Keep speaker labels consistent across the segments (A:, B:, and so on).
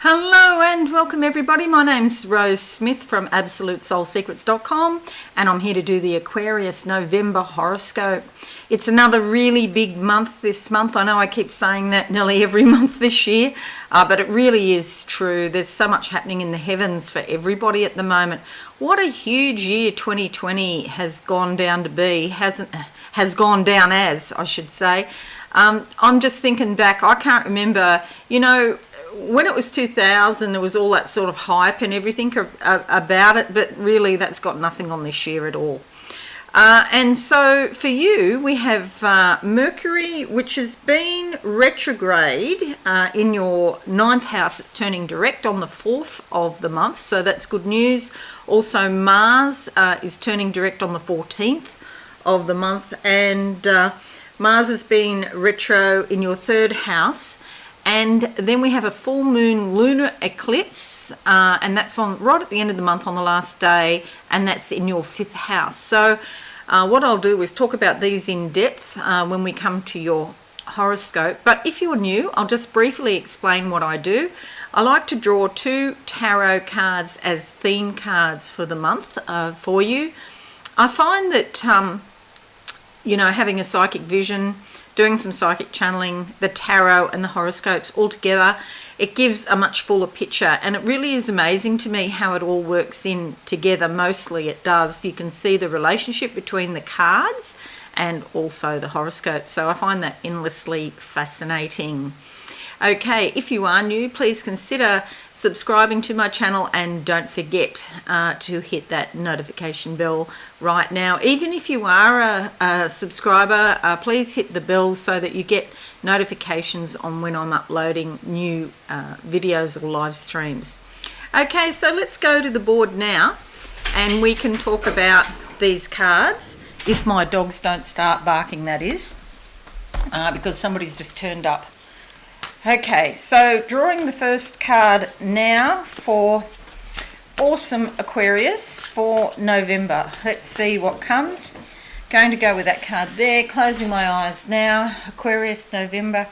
A: Hello and welcome everybody. My name's Rose Smith from AbsoluteSoulSecrets.com and I'm here to do the Aquarius November horoscope. It's another really big month this month. I know I keep saying that nearly every month this year, but it really is true. There's so much happening in the heavens for everybody at the moment. What a huge year 2020 has gone down to be, has gone down as, I should say. I'm just thinking back, I can't remember, when it was 2000, there was all that sort of hype and everything about it, but really that's got nothing on this year at all. And so for you, we have Mercury, which has been retrograde in your 9th house. It's turning direct on the 4th of the month, so that's good news. Also, Mars is turning direct on the 14th of the month, and Mars has been retro in your 3rd house. And then we have a full moon lunar eclipse, and that's on right at the end of the month on the last day, and that's in your 5th house. So what I'll do is talk about these in depth when we come to your horoscope. But if you're new, I'll just briefly explain what I do. I like to draw 2 tarot cards as theme cards for the month for you. I find that, having a psychic vision, doing some psychic channeling, the tarot and the horoscopes all together, it gives a much fuller picture, and it really is amazing to me how it all works in together. Mostly it does. You can see the relationship between the cards and also the horoscope, so I find that endlessly fascinating. Okay, if you are new, please consider subscribing to my channel and don't forget to hit that notification bell right now. Even if you are a subscriber, please hit the bell so that you get notifications on when I'm uploading new videos or live streams. Okay, so let's go to the board now and we can talk about these cards, if my dogs don't start barking, that is, because somebody's just turned up. Okay, so drawing the first card now for awesome Aquarius for November. Let's see what comes. Going to go with that card there, closing my eyes now. Aquarius, November.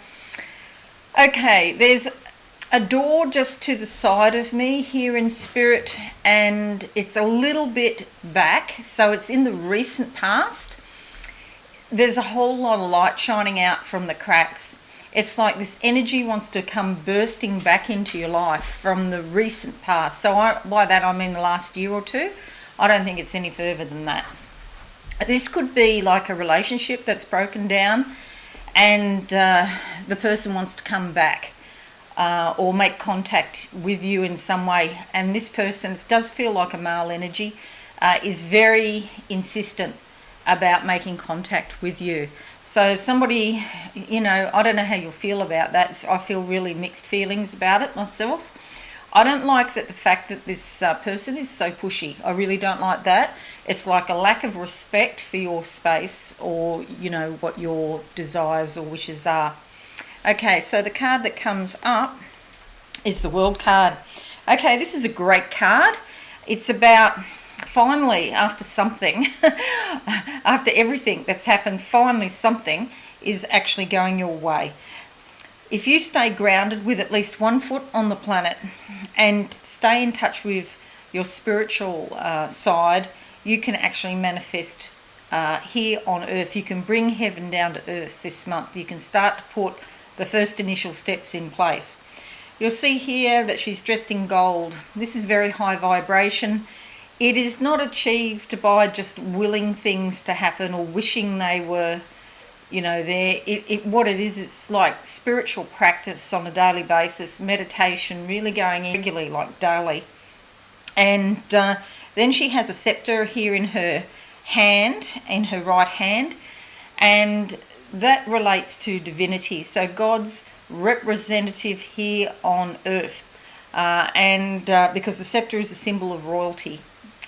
A: Okay, there's a door just to the side of me here in spirit, and it's a little bit back, so it's in the recent past. There's a whole lot of light shining out from the cracks. It's like this energy wants to come bursting back into your life from the recent past. So by that I mean the last year or two. I don't think it's any further than that. This could be like a relationship that's broken down and the person wants to come back or make contact with you in some way. And this person, it does feel like a male energy, is very insistent about making contact with you. So somebody, I don't know how you'll feel about that. I feel really mixed feelings about it myself. I don't like the fact that this person is so pushy. I really don't like that. It's like a lack of respect for your space or, what your desires or wishes are. Okay, so the card that comes up is the World card. Okay, this is a great card. It's about finally, after something, after everything that's happened, finally something is actually going your way. If you stay grounded with at least 1 foot on the planet and stay in touch with your spiritual side, you can actually manifest here on earth. You can bring heaven down to earth this month. You can start to put the first initial steps in place. You'll see here that she's dressed in gold. This is very high vibration. It is not achieved by just willing things to happen or wishing they were, there. What it is, it's like spiritual practice on a daily basis, meditation, really going regularly, like daily. And then she has a scepter here in her hand, in her right hand, and that relates to divinity. So God's representative here on earth, because the scepter is a symbol of royalty.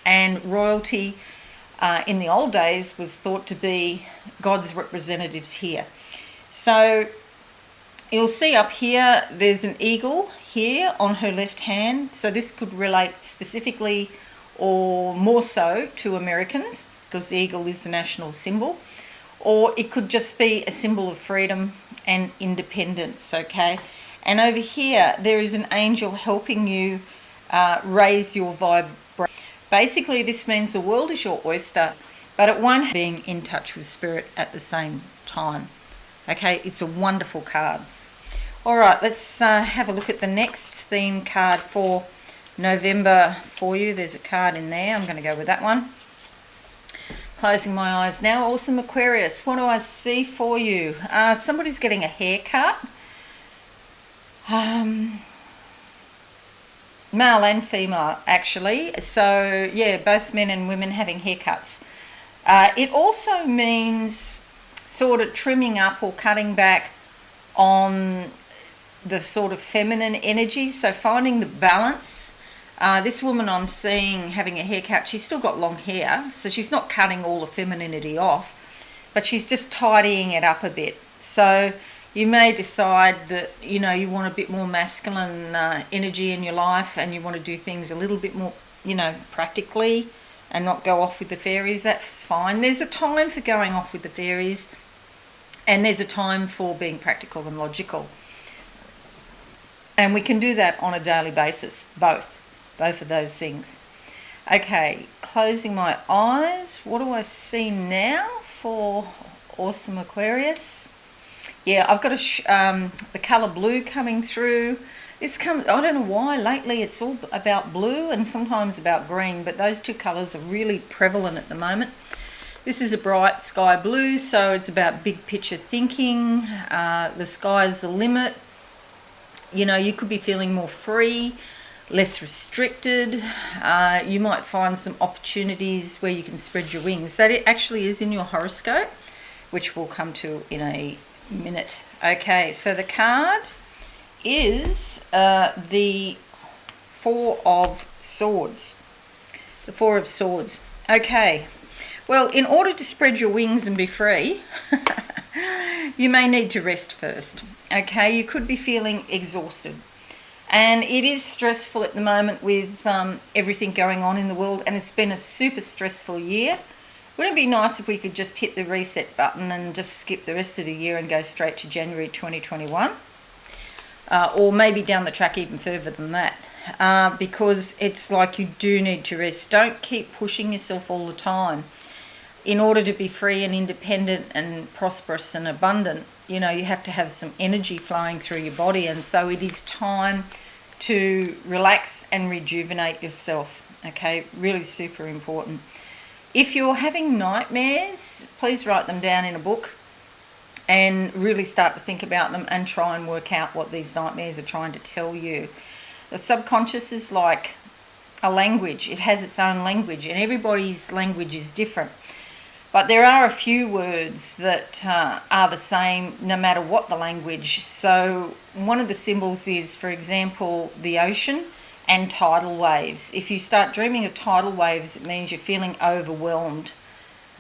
A: And royalty in the old days was thought to be God's representatives here. So you'll see up here there's an eagle here on her left hand. So this could relate specifically or more so to Americans because the eagle is the national symbol. Or it could just be a symbol of freedom and independence, okay? And over here, there is an angel helping you raise your vibration. Basically, this means the world is your oyster, but it won't being in touch with spirit at the same time. Okay, it's a wonderful card. All right, let's have a look at the next theme card for November for you. There's a card in there. I'm going to go with that one. Closing my eyes now. Awesome Aquarius, what do I see for you? Somebody's getting a haircut. Male and female, actually. So, yeah, both men and women having haircuts. It also means sort of trimming up or cutting back on the sort of feminine energy. So finding the balance. This woman I'm seeing having a haircut, she's still got long hair, so she's not cutting all the femininity off, but she's just tidying it up a bit. So you may decide that, you know, you want a bit more masculine energy in your life, and you want to do things a little bit more, you know, practically and not go off with the fairies. That's fine. There's a time for going off with the fairies, and there's a time for being practical and logical. And we can do that on a daily basis, both of those things. Okay, closing my eyes. What do I see now for Awesome Aquarius? Yeah, I've got the colour blue coming through. This comes, I don't know why, lately it's all about blue and sometimes about green, but those two colours are really prevalent at the moment. This is a bright sky blue, so it's about big picture thinking. The sky's the limit. You know, you could be feeling more free, less restricted. You might find some opportunities where you can spread your wings. That it actually is in your horoscope, which we'll come to in a minute. Okay, so the card is the Four of Swords. The Four of Swords. Okay, well, in order to spread your wings and be free, you may need to rest first. Okay, you could be feeling exhausted. And it is stressful at the moment with everything going on in the world, and it's been a super stressful year. Wouldn't it be nice if we could just hit the reset button and just skip the rest of the year and go straight to January 2021? Or maybe down the track even further than that. Because it's like you do need to rest. Don't keep pushing yourself all the time. In order to be free and independent and prosperous and abundant, you know, you have to have some energy flowing through your body. And so it is time to relax and rejuvenate yourself. Okay, really super important. If you're having nightmares, please write them down in a book and really start to think about them and try and work out what these nightmares are trying to tell you. The subconscious is like a language. It has its own language, and everybody's language is different. But there are a few words that are the same no matter what the language. So one of the symbols is, for example, the ocean and tidal waves. If you start dreaming of tidal waves, it means you're feeling overwhelmed.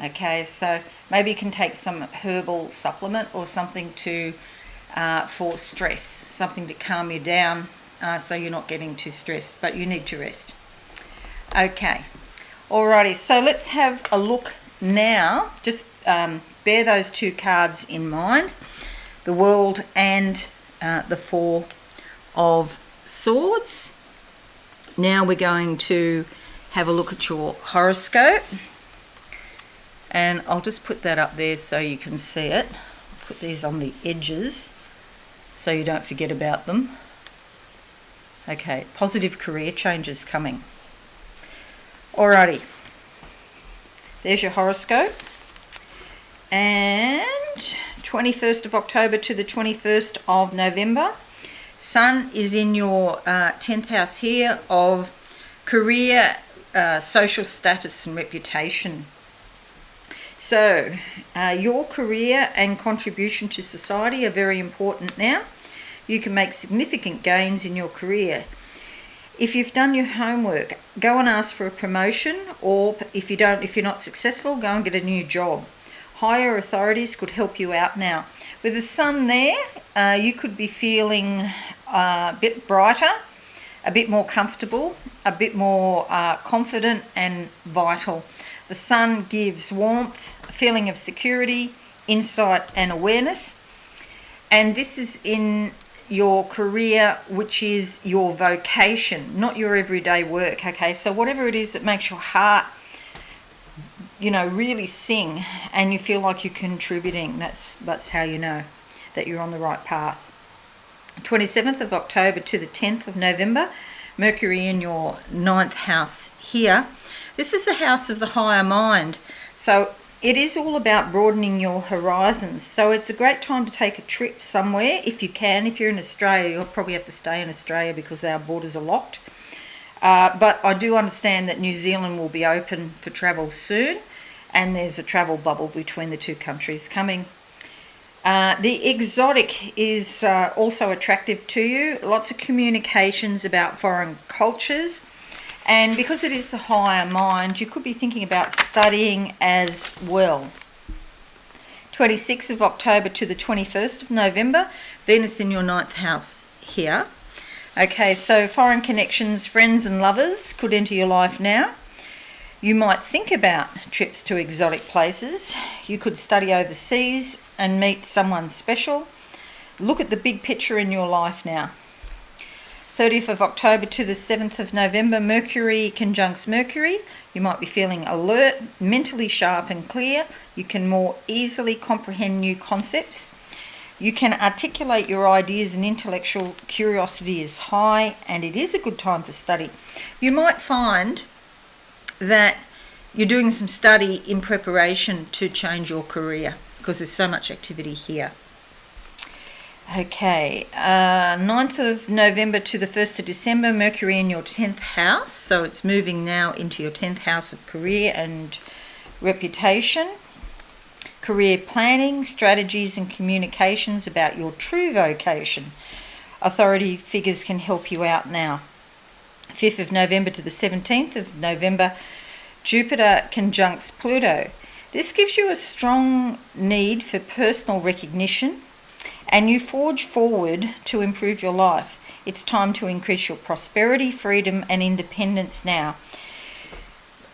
A: Okay, so maybe you can take some herbal supplement or something to for stress, something to calm you down so you're not getting too stressed, but you need to rest. Okay, alrighty, so let's have a look now. Just bear those two cards in mind, the World and the Four of Swords. Now we're going to have a look at your horoscope, and I'll just put that up there so you can see it. I'll put these on the edges so you don't forget about them. Okay, positive career changes coming. Alrighty, there's your horoscope. And 21st of October to the 21st of November. Sun is in your 10th house here of career, social status and reputation. So your career and contribution to society are very important now. You can make significant gains in your career. If you've done your homework, go and ask for a promotion, or if you're not successful, go and get a new job. Higher authorities could help you out now. With the sun there, you could be feeling a bit brighter, a bit more comfortable, a bit more confident and vital. The sun gives warmth, a feeling of security, insight and awareness. And this is in your career, which is your vocation, not your everyday work. Okay, so whatever it is that makes your heart, really sing, and you feel like you're contributing, that's how you know that you're on the right path. 27th of October to the 10th of November, Mercury in your 9th house here. This is a house of the higher mind, so it is all about broadening your horizons. So it's a great time to take a trip somewhere if you can. If you're in Australia, you'll probably have to stay in Australia because our borders are locked. But I do understand that New Zealand will be open for travel soon, and there's a travel bubble between the two countries coming. The exotic is also attractive to you. Lots of communications about foreign cultures. And because it is the higher mind, you could be thinking about studying as well. 26th of October to the 21st of November, Venus in your 9th house here. Okay, so foreign connections, friends and lovers could enter your life now. You might think about trips to exotic places. You could study overseas and meet someone special. Look at the big picture in your life now. 30th of October to the 7th of November, Mercury conjuncts Mercury. You might be feeling alert, mentally sharp and clear. You can more easily comprehend new concepts. You can articulate your ideas, and intellectual curiosity is high, and it is a good time for study. You might find that you're doing some study in preparation to change your career because there's so much activity here. Okay, 9th of November to the 1st of December, Mercury in your 10th house. So it's moving now into your 10th house of career and reputation. Career planning, strategies and communications about your true vocation. Authority figures can help you out now. 5th of November to the 17th of November, Jupiter conjuncts Pluto. This gives you a strong need for personal recognition, and you forge forward to improve your life. It's time to increase your prosperity, freedom and independence now.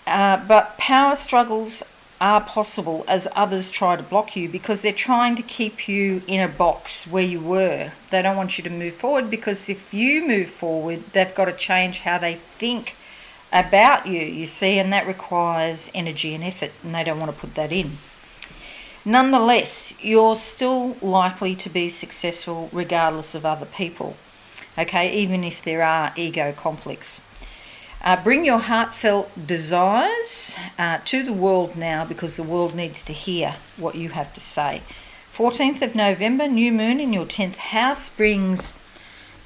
A: But power struggles are possible as others try to block you because they're trying to keep you in a box where you were. They don't want you to move forward because if you move forward, they've got to change how they think about you, you see, and that requires energy and effort, and they don't want to put that in. Nonetheless, you're still likely to be successful regardless of other people, okay, even if there are ego conflicts. Bring your heartfelt desires to the world now because the world needs to hear what you have to say. 14th of November, new moon in your 10th house brings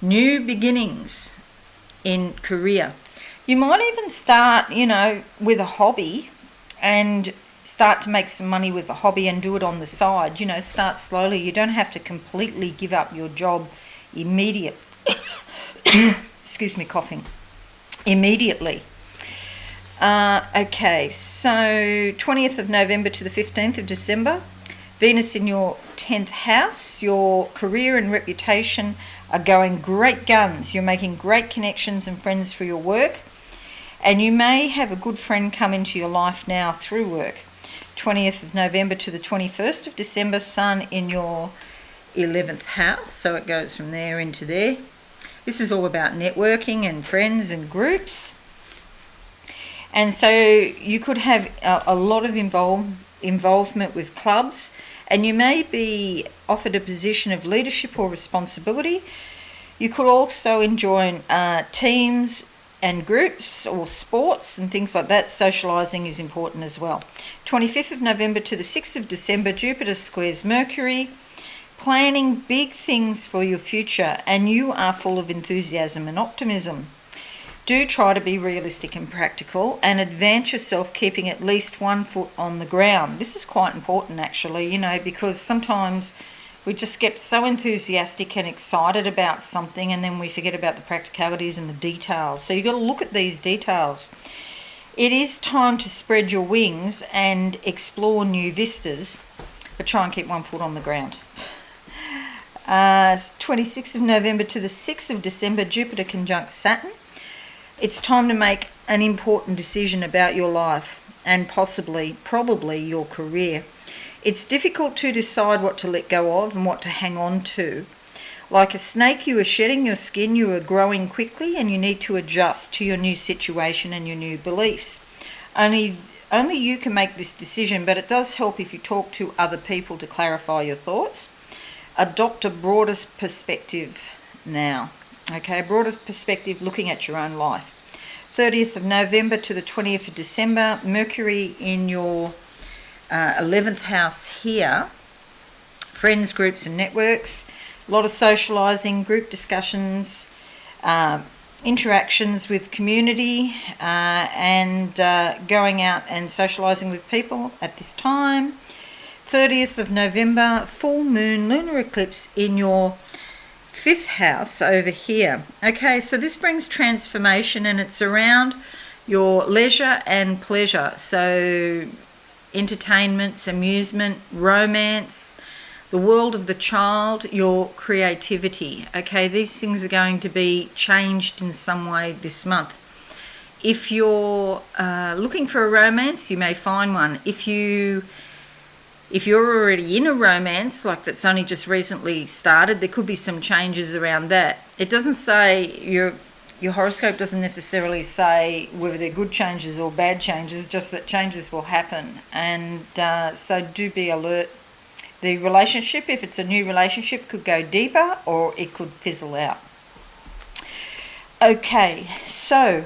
A: new beginnings in career. You might even start, with a hobby and start to make some money with the hobby and do it on the side. Start slowly. You don't have to completely give up your job immediately. Excuse me, coughing. Immediately. Okay, so 20th of November to the 15th of December, Venus in your 10th house. Your career and reputation are going great guns. You're making great connections and friends for your work. And you may have a good friend come into your life now through work. 20th of November to the 21st of December, Sun in your 11th house. So it goes from there into there. This is all about networking and friends and groups. And so you could have a lot of involvement with clubs, and you may be offered a position of leadership or responsibility. You could also join teams and groups or sports and things like that. Socialising is important as well. 25th of November to the 6th of December, Jupiter squares Mercury, planning big things for your future, and you are full of enthusiasm and optimism. Do try to be realistic and practical and advance yourself, keeping at least 1 foot on the ground. This is quite important actually, because sometimes we just get so enthusiastic and excited about something and then we forget about the practicalities and the details. So you've got to look at these details. It is time to spread your wings and explore new vistas, but try and keep 1 foot on the ground. 26th of November to the 6th of December, Jupiter conjuncts Saturn. It's time to make an important decision about your life and probably your career. It's difficult to decide what to let go of and what to hang on to. Like a snake, you are shedding your skin, you are growing quickly, and you need to adjust to your new situation and your new beliefs. Only you can make this decision, but it does help if you talk to other people to clarify your thoughts. Adopt a broader perspective now. Okay, a broader perspective looking at your own life. 30th of November to the 20th of December, Mercury in your 11th house here. Friends, groups and networks. A lot of socialising, group discussions, interactions with community, and going out and socialising with people at this time. 30th of November, full moon, lunar eclipse in your 5th house over here. Okay, so this brings transformation, and it's around your leisure and pleasure. So entertainments, amusement, romance, the world of the child, your creativity. Okay, these things are going to be changed in some way this month. If you're looking for a romance, you may find one. If you're already in a romance, like that's only just recently started, there could be some changes around that. It doesn't say, your horoscope doesn't necessarily say whether they're good changes or bad changes, just that changes will happen. And so do be alert. The relationship, if it's a new relationship, could go deeper or it could fizzle out. Okay, so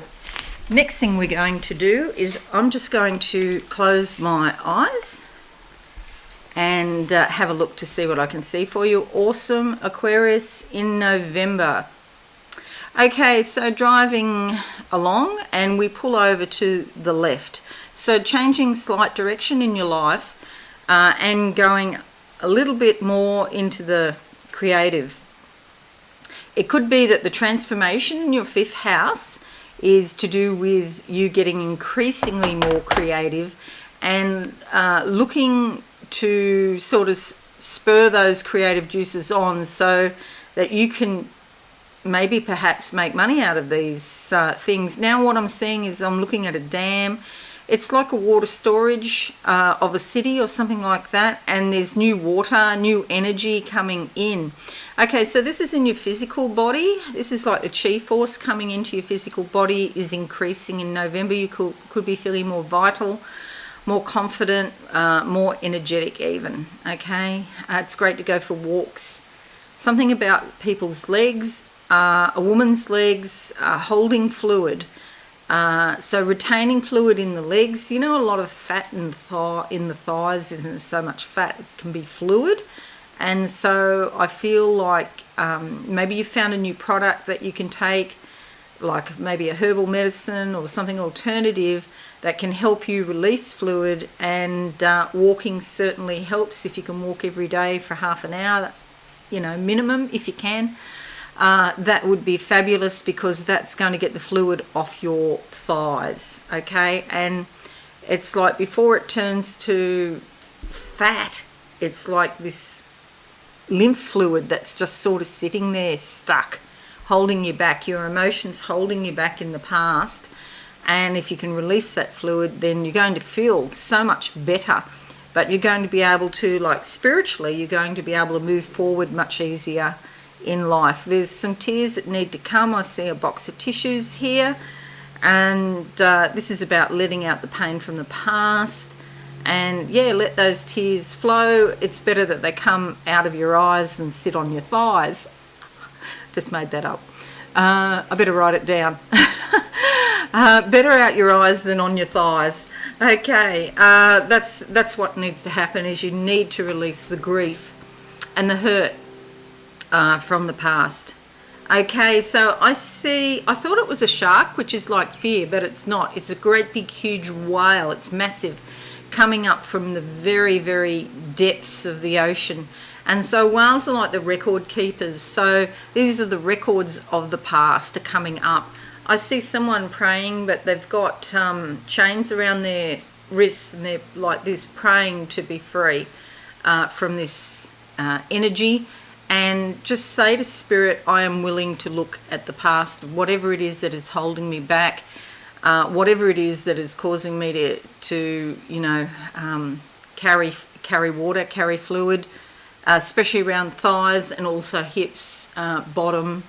A: next thing we're going to do is I'm just going to close my eyes and have a look to see what I can see for you. Awesome, Aquarius in November. Okay, so driving along and we pull over to the left. So changing slight direction in your life and going a little bit more into the creative. It could be that the transformation in your 5th house is to do with you getting increasingly more creative and looking to sort of spur those creative juices on so that you can maybe perhaps make money out of these things. Now what I'm seeing is I'm looking at a dam. It's like a water storage of a city or something like that, and there's new water, new energy coming in. Okay, so this is in your physical body. This is like the chi force coming into your physical body is increasing in November. You could be feeling more vital, more confident, more energetic even. Okay, it's great to go for walks. Something about people's legs, a woman's legs, holding fluid. So retaining fluid in the legs. You know, a lot of fat in the thighs isn't so much fat, it can be fluid. And so I feel like maybe you found a new product that you can take, like maybe a herbal medicine or something alternative that can help you release fluid. And walking certainly helps. If you can walk every day for half an hour, you know, minimum if you can. That would be fabulous because that's going to get the fluid off your thighs, okay? And it's like before it turns to fat, it's like this lymph fluid that's just sort of sitting there stuck, holding you back, your emotions holding you back in the past. And if you can release that fluid, then you're going to feel so much better. But you're going to be able to, like spiritually, you're going to be able to move forward much easier in life. There's some tears that need to come. I see a box of tissues here, and this is about letting out the pain from the past. And yeah, let those tears flow. It's better that they come out of your eyes than sit on your thighs. Just made that up. I better write it down. Better out your eyes than on your thighs. Okay, that's what needs to happen, is you need to release the grief and the hurt from the past. Okay, so I thought it was a shark, which is like fear, but it's not. It's a great big huge whale. It's massive, coming up from the very, very depths of the ocean. And so whales are like the record keepers. So these are the records of the past are coming up. I see someone praying, but they've got chains around their wrists, and they're like this, praying to be free from this energy. And just say to Spirit, I am willing to look at the past, whatever it is that is holding me back, whatever it is that is causing me to you know, carry water, carry fluid, especially around thighs and also hips. bottom,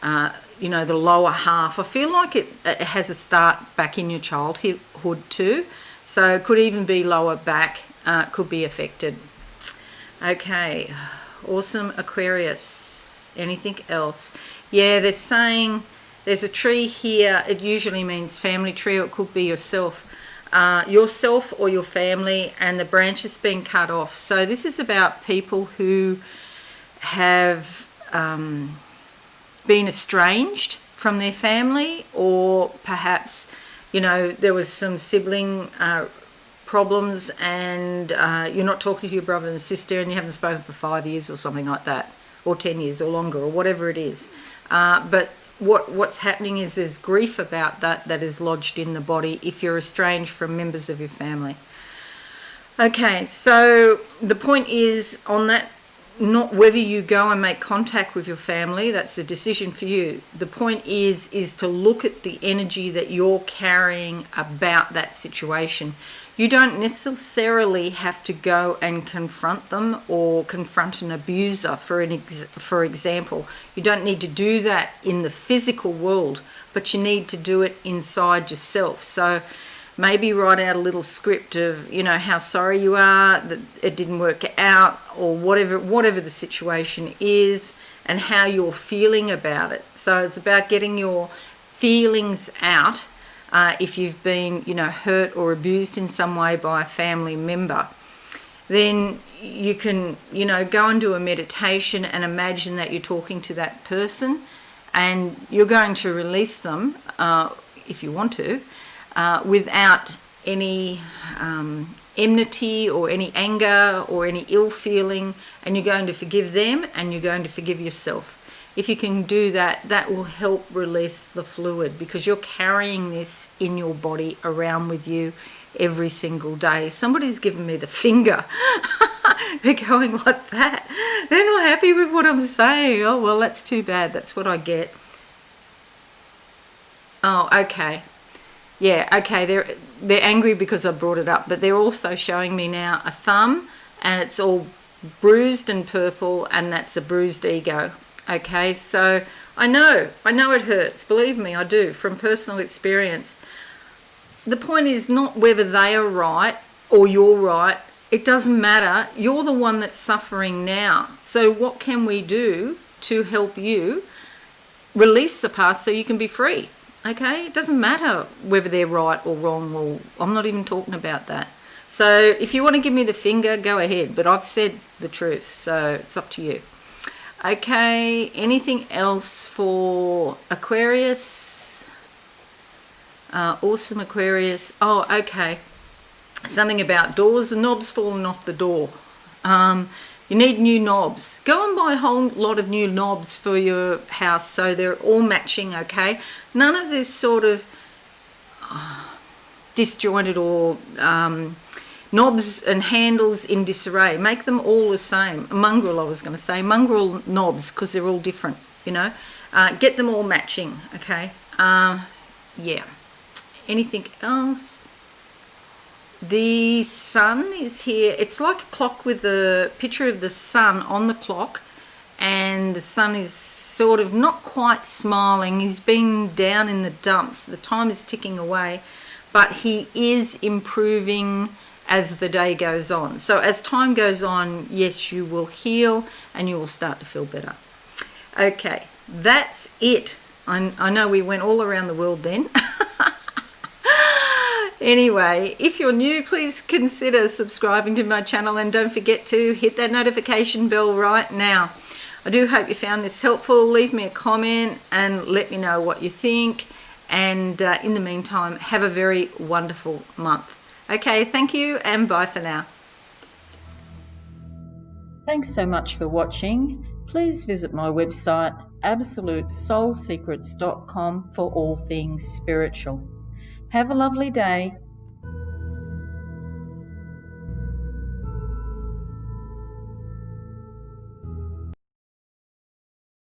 A: the lower half. I feel like it has a start back in your childhood too. So it could even be lower back, could be affected. Okay, awesome, Aquarius. Anything else? Yeah, they're saying there's a tree here. It usually means family tree, or it could be yourself or your family, and the branch has been cut off. So this is about people who have been estranged from their family, or perhaps, there was some sibling problems, and you're not talking to your brother and sister, and you haven't spoken for 5 years or something like that, or 10 years or longer, or whatever it is. But what's happening is there's grief about that is lodged in the body if you're estranged from members of your family. Okay, so the point is on that, not whether you go and make contact with your family, that's a decision for you. The point is to look at the energy that you're carrying about that situation. You don't necessarily have to go and confront them or confront an abuser, for example. You don't need to do that in the physical world, but you need to do it inside yourself. So maybe write out a little script of, how sorry you are that it didn't work out, or whatever the situation is, and how you're feeling about it. So it's about getting your feelings out. If you've been, hurt or abused in some way by a family member, then you can, go and do a meditation and imagine that you're talking to that person, and you're going to release them, if you want to, without any enmity or any anger or any ill feeling, and you're going to forgive them and you're going to forgive yourself. If you can do that, that will help release the fluid, because you're carrying this in your body around with you every single day. Somebody's given me the finger. They're going like that. They're not happy with what I'm saying. Oh, well, that's too bad. That's what I get. Oh, okay. Yeah, okay, they're angry because I brought it up, but they're also showing me now a thumb, and it's all bruised and purple, and that's a bruised ego. Okay, so I know it hurts. Believe me, I do, from personal experience. The point is not whether they are right or you're right. It doesn't matter. You're the one that's suffering now. So what can we do to help you release the past so you can be free? Okay, it doesn't matter whether they're right or wrong, or I'm not even talking about that. So if you want to give me the finger, go ahead, but I've said the truth, so it's up to you. Okay, anything else for Aquarius? Awesome, Aquarius. Oh, okay. Something about doors. The knob's fallen off the door. You need new knobs. Go and buy a whole lot of new knobs for your house so they're all matching, okay? None of this sort of disjointed or knobs and handles in disarray. Make them all the same. Mongrel, I was going to say. Mongrel knobs, because they're all different, Get them all matching, okay? Yeah. Anything else? The sun is here. It's like a clock with a picture of the sun on the clock, and the sun is sort of not quite smiling. He's been down in the dumps. The time is ticking away, but he is improving as the day goes on. So as time goes on, yes, you will heal and you will start to feel better. Okay, that's it. I know we went all around the world then. Anyway, if you're new, please consider subscribing to my channel, and don't forget to hit that notification bell right now. I do hope you found this helpful. Leave me a comment and let me know what you think. And in the meantime, have a very wonderful month. Okay, thank you and bye for now. Thanks so much for watching. Please visit my website, absolutesoulsecrets.com, for all things spiritual. Have a lovely day.